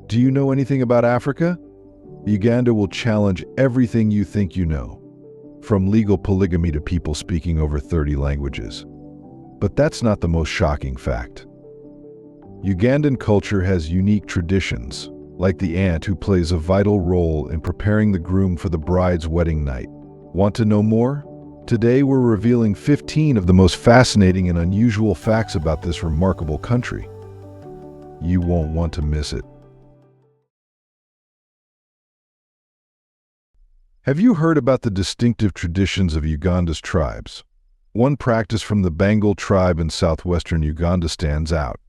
Do you know anything about Africa? Uganda will challenge everything you think you know, from legal polygamy to people speaking over 30 languages. But that's not the most shocking fact. Ugandan culture has unique traditions, like the aunt who plays a vital role in preparing the groom for the bride's wedding night. Want to know more? Today we're revealing 15 of the most fascinating and unusual facts about this remarkable country. You won't want to miss it. Have you heard about the distinctive traditions of Uganda's tribes? One practice from the Bengal tribe in southwestern Uganda stands out.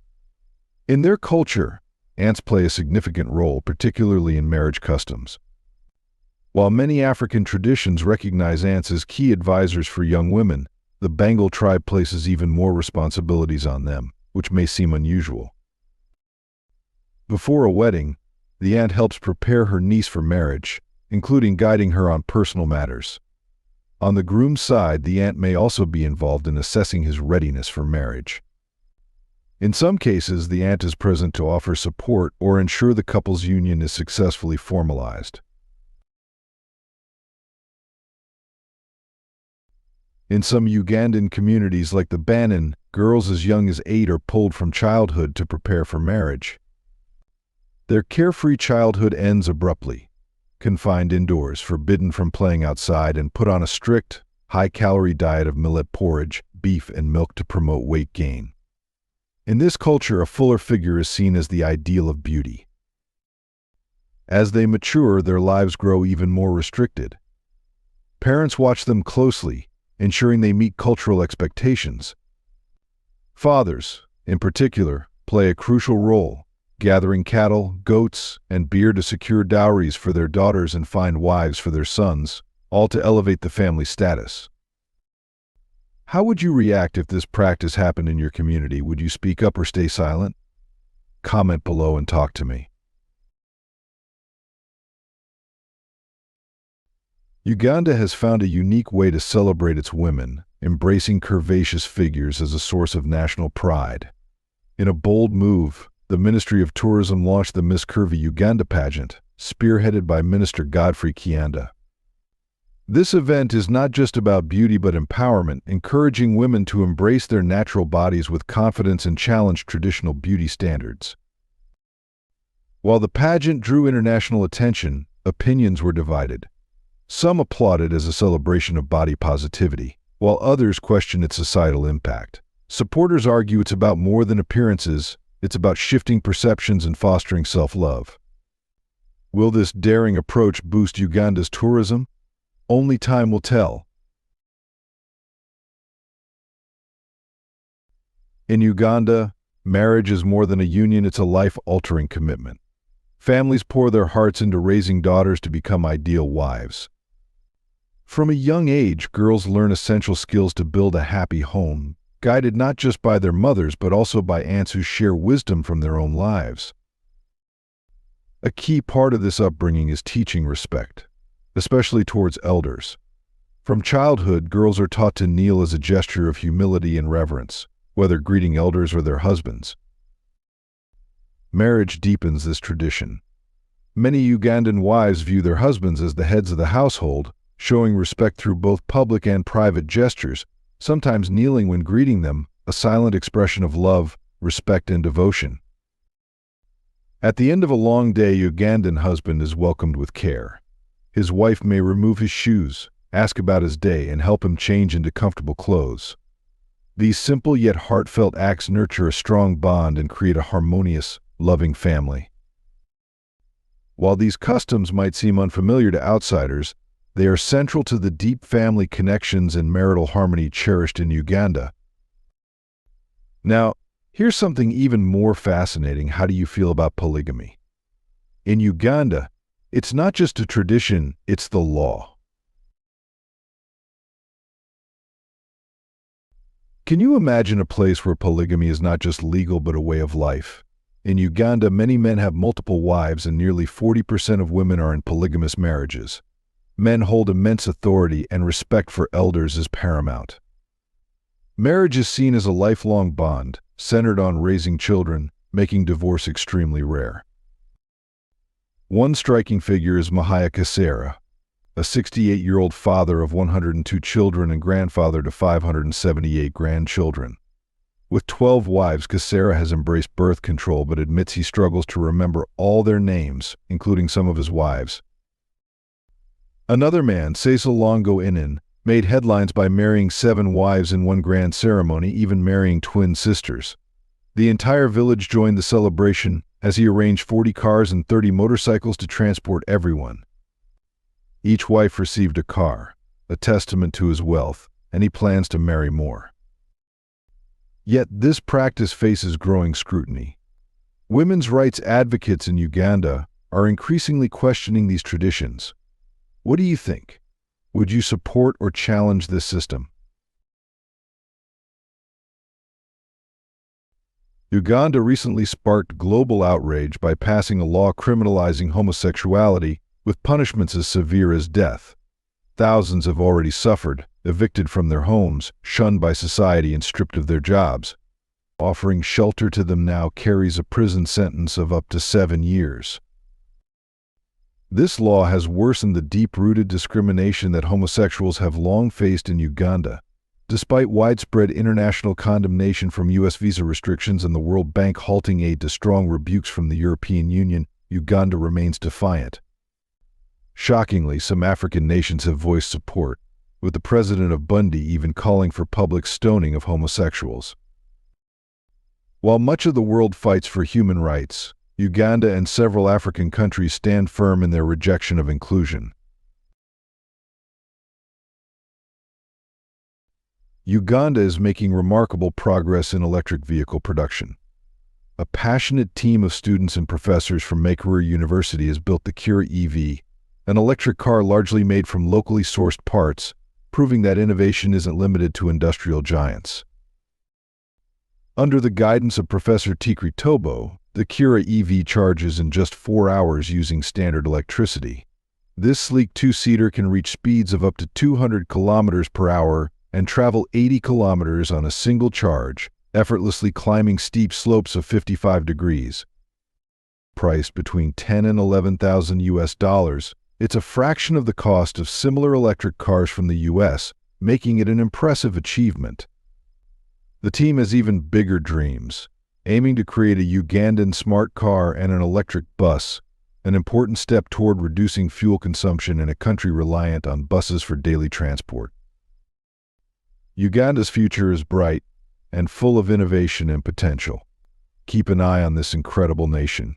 In their culture, aunts play a significant role, particularly in marriage customs. While many African traditions recognize aunts as key advisors for young women, the Bengal tribe places even more responsibilities on them, which may seem unusual. Before a wedding, the aunt helps prepare her niece for marriage, including guiding her on personal matters. On the groom's side, the aunt may also be involved in assessing his readiness for marriage. In some cases, the aunt is present to offer support or ensure the couple's union is successfully formalized. In some Ugandan communities like the Banan, girls as young as 8 are pulled from childhood to prepare for marriage. Their carefree childhood ends abruptly, confined indoors, forbidden from playing outside, and put on a strict, high-calorie diet of millet porridge, beef, and milk to promote weight gain. In this culture, a fuller figure is seen as the ideal of beauty. As they mature, their lives grow even more restricted. Parents watch them closely, ensuring they meet cultural expectations. Fathers, in particular, play a crucial role, gathering cattle, goats, and beer to secure dowries for their daughters and find wives for their sons, all to elevate the family status. How would you react if this practice happened in your community? Would you speak up or stay silent? Comment below and talk to me. Uganda has found a unique way to celebrate its women, embracing curvaceous figures as a source of national pride. In a bold move, the Ministry of Tourism launched the Miss Curvy Uganda pageant, spearheaded by Minister Godfrey Kianda. This event is not just about beauty but empowerment, encouraging women to embrace their natural bodies with confidence and challenge traditional beauty standards. While the pageant drew international attention, opinions were divided. Some applauded as a celebration of body positivity, while others questioned its societal impact. Supporters argue it's about more than appearances. It's about shifting perceptions and fostering self-love. Will this daring approach boost Uganda's tourism? Only time will tell. In Uganda, marriage is more than a union, it's a life-altering commitment. Families pour their hearts into raising daughters to become ideal wives. From a young age, girls learn essential skills to build a happy home, guided not just by their mothers but also by aunts who share wisdom from their own lives. A key part of this upbringing is teaching respect, especially towards elders. From childhood, girls are taught to kneel as a gesture of humility and reverence, whether greeting elders or their husbands. Marriage deepens this tradition. Many Ugandan wives view their husbands as the heads of the household, showing respect through both public and private gestures, sometimes kneeling when greeting them, a silent expression of love, respect, and devotion. At the end of a long day, Ugandan husband is welcomed with care. His wife may remove his shoes, ask about his day, and help him change into comfortable clothes. These simple yet heartfelt acts nurture a strong bond and create a harmonious, loving family. While these customs might seem unfamiliar to outsiders, they are central to the deep family connections and marital harmony cherished in Uganda. Now, here's something even more fascinating. How do you feel about polygamy? In Uganda, it's not just a tradition, it's the law. Can you imagine a place where polygamy is not just legal but a way of life? In Uganda, many men have multiple wives and nearly 40% of women are in polygamous marriages. Men hold immense authority and respect for elders is paramount. Marriage is seen as a lifelong bond, centered on raising children, making divorce extremely rare. One striking figure is Mahaya Kasera, a 68-year-old father of 102 children and grandfather to 578 grandchildren. With 12 wives, Kasera has embraced birth control but admits he struggles to remember all their names, including some of his wives. Another man, Cecil Longo Inin, made headlines by marrying 7 wives in one grand ceremony, even marrying twin sisters. The entire village joined the celebration as he arranged 40 cars and 30 motorcycles to transport everyone. Each wife received a car, a testament to his wealth, and he plans to marry more. Yet this practice faces growing scrutiny. Women's rights advocates in Uganda are increasingly questioning these traditions. What do you think? Would you support or challenge this system? Uganda recently sparked global outrage by passing a law criminalizing homosexuality with punishments as severe as death. Thousands have already suffered, evicted from their homes, shunned by society, and stripped of their jobs. Offering shelter to them now carries a prison sentence of up to 7 years. This law has worsened the deep-rooted discrimination that homosexuals have long faced in Uganda. Despite widespread international condemnation from U.S. visa restrictions and the World Bank halting aid to strong rebukes from the European Union, Uganda remains defiant. Shockingly, some African nations have voiced support, with the president of Burundi even calling for public stoning of homosexuals. While much of the world fights for human rights, Uganda and several African countries stand firm in their rejection of inclusion. Uganda is making remarkable progress in electric vehicle production. A passionate team of students and professors from Makerere University has built the Cura EV, an electric car largely made from locally sourced parts, proving that innovation isn't limited to industrial giants. Under the guidance of Professor Tikri Tobo, the Cura EV charges in just 4 hours using standard electricity. This sleek two-seater can reach speeds of up to 200 kilometers per hour and travel 80 kilometers on a single charge, effortlessly climbing steep slopes of 55 degrees. Priced between $10,000 and $11,000, it's a fraction of the cost of similar electric cars from the U.S., making it an impressive achievement. The team has even bigger dreams, aiming to create a Ugandan smart car and an electric bus, an important step toward reducing fuel consumption in a country reliant on buses for daily transport. Uganda's future is bright and full of innovation and potential. Keep an eye on this incredible nation.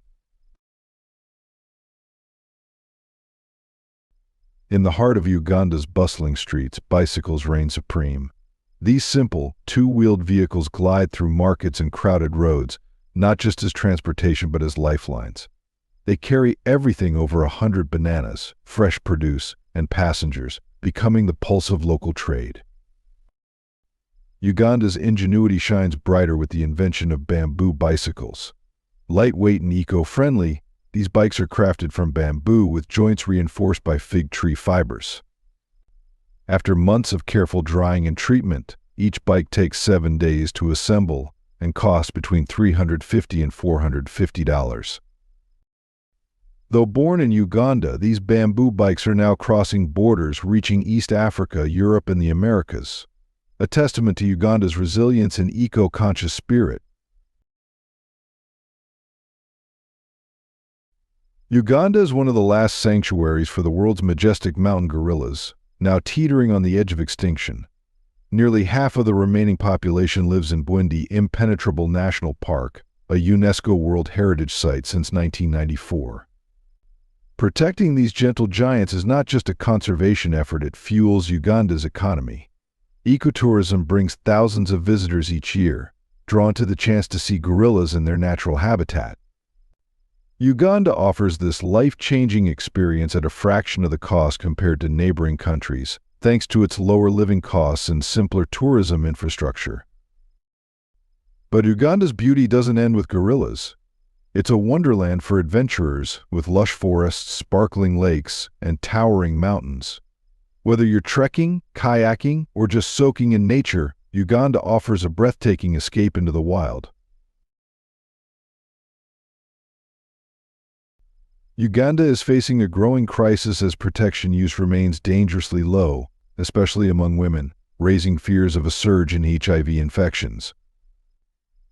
In the heart of Uganda's bustling streets, bicycles reign supreme. These simple, two-wheeled vehicles glide through markets and crowded roads, not just as transportation but as lifelines. They carry everything over 100 bananas, fresh produce, and passengers, becoming the pulse of local trade. Uganda's ingenuity shines brighter with the invention of bamboo bicycles. Lightweight and eco-friendly, these bikes are crafted from bamboo with joints reinforced by fig tree fibers. After months of careful drying and treatment, each bike takes 7 days to assemble and costs between $350 and $450. Though born in Uganda, these bamboo bikes are now crossing borders, reaching East Africa, Europe, and the Americas, a testament to Uganda's resilience and eco-conscious spirit. Uganda is one of the last sanctuaries for the world's majestic mountain gorillas, now teetering on the edge of extinction. Nearly half of the remaining population lives in Bwindi Impenetrable National Park, a UNESCO World Heritage Site since 1994. Protecting these gentle giants is not just a conservation effort, it fuels Uganda's economy. Ecotourism brings thousands of visitors each year, drawn to the chance to see gorillas in their natural habitat. Uganda offers this life-changing experience at a fraction of the cost compared to neighboring countries, thanks to its lower living costs and simpler tourism infrastructure. But Uganda's beauty doesn't end with gorillas. It's a wonderland for adventurers, with lush forests, sparkling lakes, and towering mountains. Whether you're trekking, kayaking, or just soaking in nature, Uganda offers a breathtaking escape into the wild. Uganda is facing a growing crisis as protection use remains dangerously low, especially among women, raising fears of a surge in HIV infections.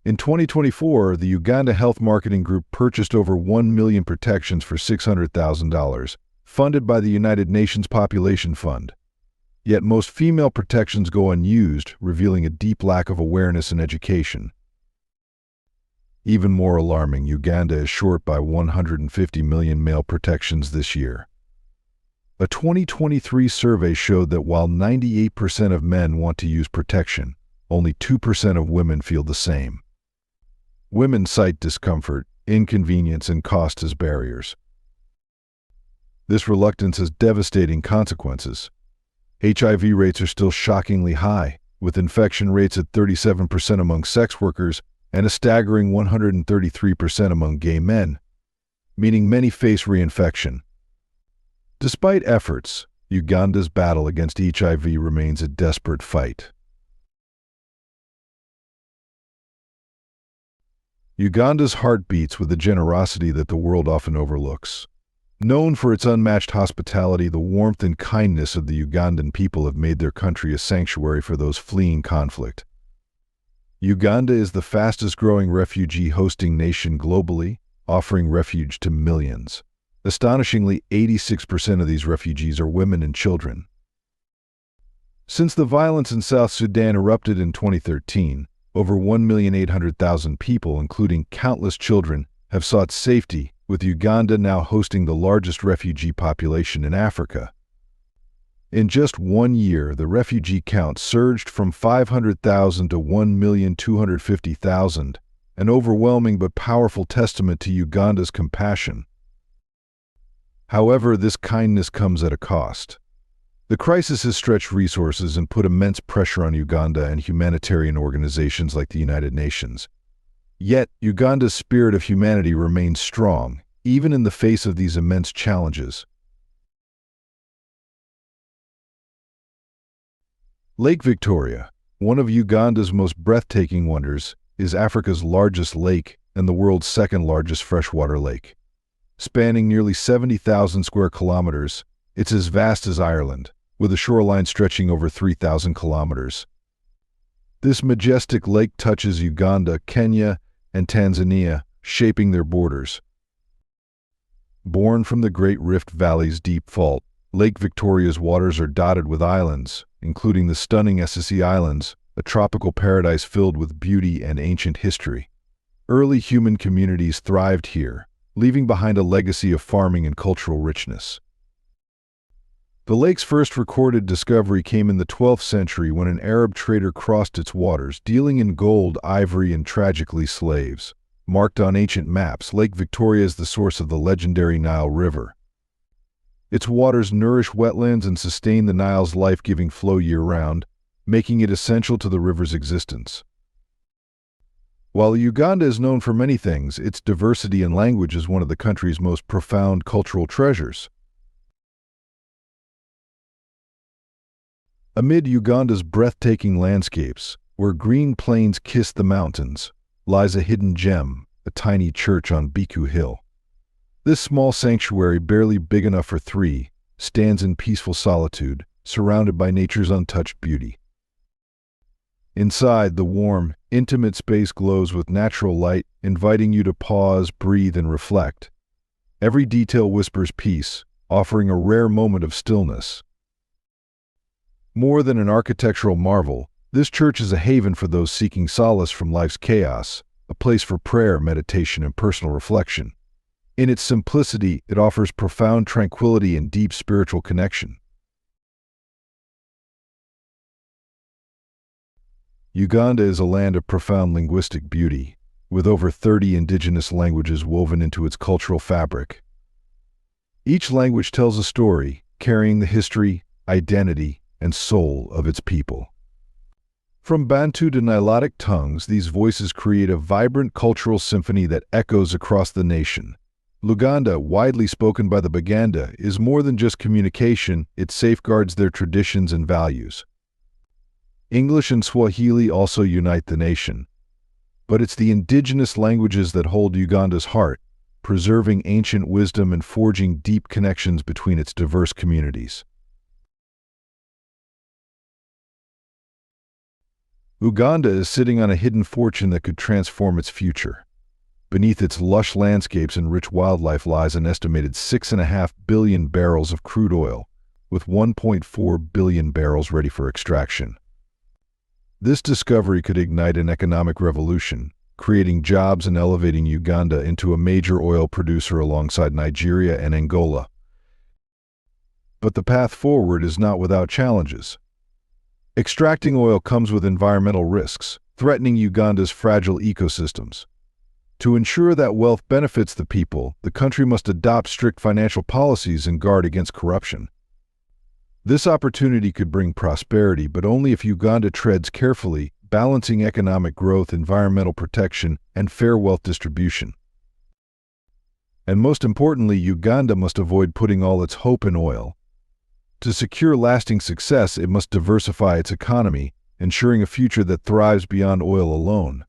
In 2024, the Uganda Health Marketing Group purchased over 1 million protections for $600,000, funded by the United Nations Population Fund. Yet most female protections go unused, revealing a deep lack of awareness and education. Even more alarming, Uganda is short by 150 million male protections this year. A 2023 survey showed that while 98% of men want to use protection, only 2% of women feel the same. Women cite discomfort, inconvenience, and cost as barriers. This reluctance has devastating consequences. HIV rates are still shockingly high, with infection rates at 37% among sex workers and a staggering 133% among gay men, meaning many face reinfection. Despite efforts, Uganda's battle against HIV remains a desperate fight. Uganda's heart beats with a generosity that the world often overlooks. Known for its unmatched hospitality, the warmth and kindness of the Ugandan people have made their country a sanctuary for those fleeing conflict. Uganda is the fastest-growing refugee-hosting nation globally, offering refuge to millions. Astonishingly, 86% of these refugees are women and children. Since the violence in South Sudan erupted in 2013, over 1,800,000 people, including countless children, have sought safety, with Uganda now hosting the largest refugee population in Africa. In just 1 year, the refugee count surged from 500,000 to 1,250,000, an overwhelming but powerful testament to Uganda's compassion. However, this kindness comes at a cost. The crisis has stretched resources and put immense pressure on Uganda and humanitarian organizations like the United Nations. Yet, Uganda's spirit of humanity remains strong, even in the face of these immense challenges. Lake Victoria, one of Uganda's most breathtaking wonders, is Africa's largest lake and the world's second-largest freshwater lake. Spanning nearly 70,000 square kilometers, it's as vast as Ireland, with a shoreline stretching over 3,000 kilometers. This majestic lake touches Uganda, Kenya, and Tanzania, shaping their borders. Born from the Great Rift Valley's deep fault, Lake Victoria's waters are dotted with islands, including the stunning Essasi Islands, a tropical paradise filled with beauty and ancient history. Early human communities thrived here, leaving behind a legacy of farming and cultural richness. The lake's first recorded discovery came in the 12th century when an Arab trader crossed its waters, dealing in gold, ivory, and tragically slaves. Marked on ancient maps, Lake Victoria is the source of the legendary Nile River. Its waters nourish wetlands and sustain the Nile's life-giving flow year-round, making it essential to the river's existence. While Uganda is known for many things, its diversity in language is one of the country's most profound cultural treasures. Amid Uganda's breathtaking landscapes, where green plains kiss the mountains, lies a hidden gem, a tiny church on Biku Hill. This small sanctuary, barely big enough for three, stands in peaceful solitude, surrounded by nature's untouched beauty. Inside, the warm, intimate space glows with natural light, inviting you to pause, breathe, and reflect. Every detail whispers peace, offering a rare moment of stillness. More than an architectural marvel, this church is a haven for those seeking solace from life's chaos, a place for prayer, meditation, and personal reflection. In its simplicity, it offers profound tranquility and deep spiritual connection. Uganda is a land of profound linguistic beauty, with over 30 indigenous languages woven into its cultural fabric. Each language tells a story, carrying the history, identity, and soul of its people. From Bantu to Nilotic tongues, these voices create a vibrant cultural symphony that echoes across the nation. Luganda, widely spoken by the Baganda, is more than just communication, it safeguards their traditions and values. English and Swahili also unite the nation. But it's the indigenous languages that hold Uganda's heart, preserving ancient wisdom and forging deep connections between its diverse communities. Uganda is sitting on a hidden fortune that could transform its future. Beneath its lush landscapes and rich wildlife lies an estimated 6.5 billion barrels of crude oil, with 1.4 billion barrels ready for extraction. This discovery could ignite an economic revolution, creating jobs and elevating Uganda into a major oil producer alongside Nigeria and Angola. But the path forward is not without challenges. Extracting oil comes with environmental risks, threatening Uganda's fragile ecosystems. To ensure that wealth benefits the people, the country must adopt strict financial policies and guard against corruption. This opportunity could bring prosperity, but only if Uganda treads carefully, balancing economic growth, environmental protection, and fair wealth distribution. And most importantly, Uganda must avoid putting all its hope in oil. To secure lasting success, it must diversify its economy, ensuring a future that thrives beyond oil alone.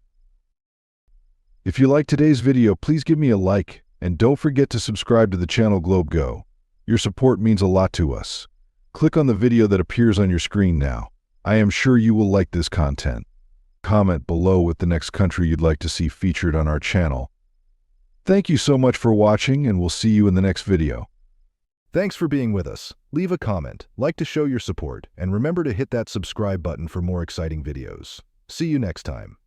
If you liked today's video, please give me a like, and don't forget to subscribe to the channel GlobeGo. Your support means a lot to us. Click on the video that appears on your screen now. I am sure you will like this content. Comment below with the next country you'd like to see featured on our channel. Thank you so much for watching, and we'll see you in the next video. Thanks for being with us. Leave a comment, like to show your support, and remember to hit that subscribe button for more exciting videos. See you next time.